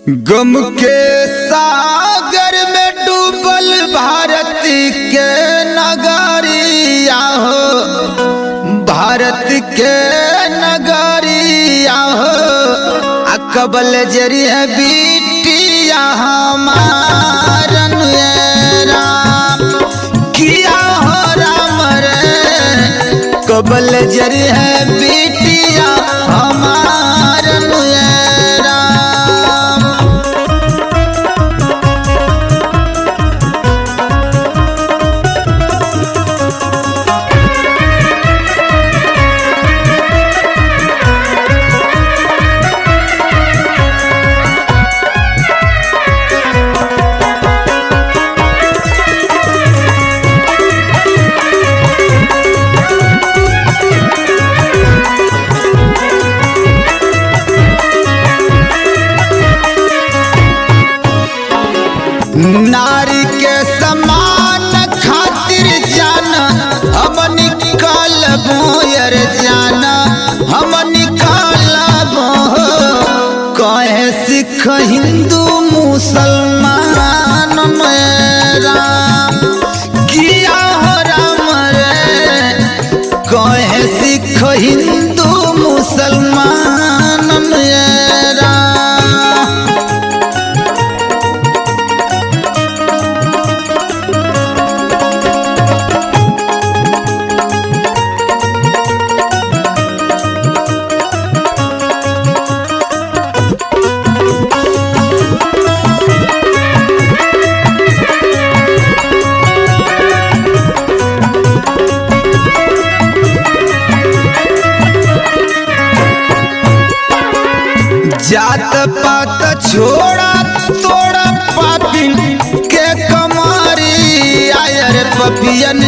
गम के सागर में डूबल भारत के नगरिया हो, भारत के नगरिया हो। अकबल जरिए बिटिया हमारन राम किया हो राम रे, कबल जरिए बिटिया हमारन नारी के समान खातिर जाना हम निकालबो यार जाना हम निकालबो। कहे सिख हिंदू मुसलमान मेरा किया हो राम रे, कहे सिख हिंदू मुसलमान मेरा। जात पात छोड़ा तोड़ा पापिन के कमारी आयर पपियन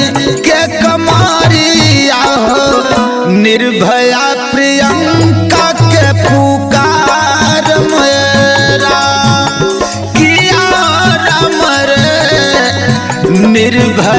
के कमारी आहो। निर्भया प्रियंका के पुकार मेरा किया राम रे, निर्भया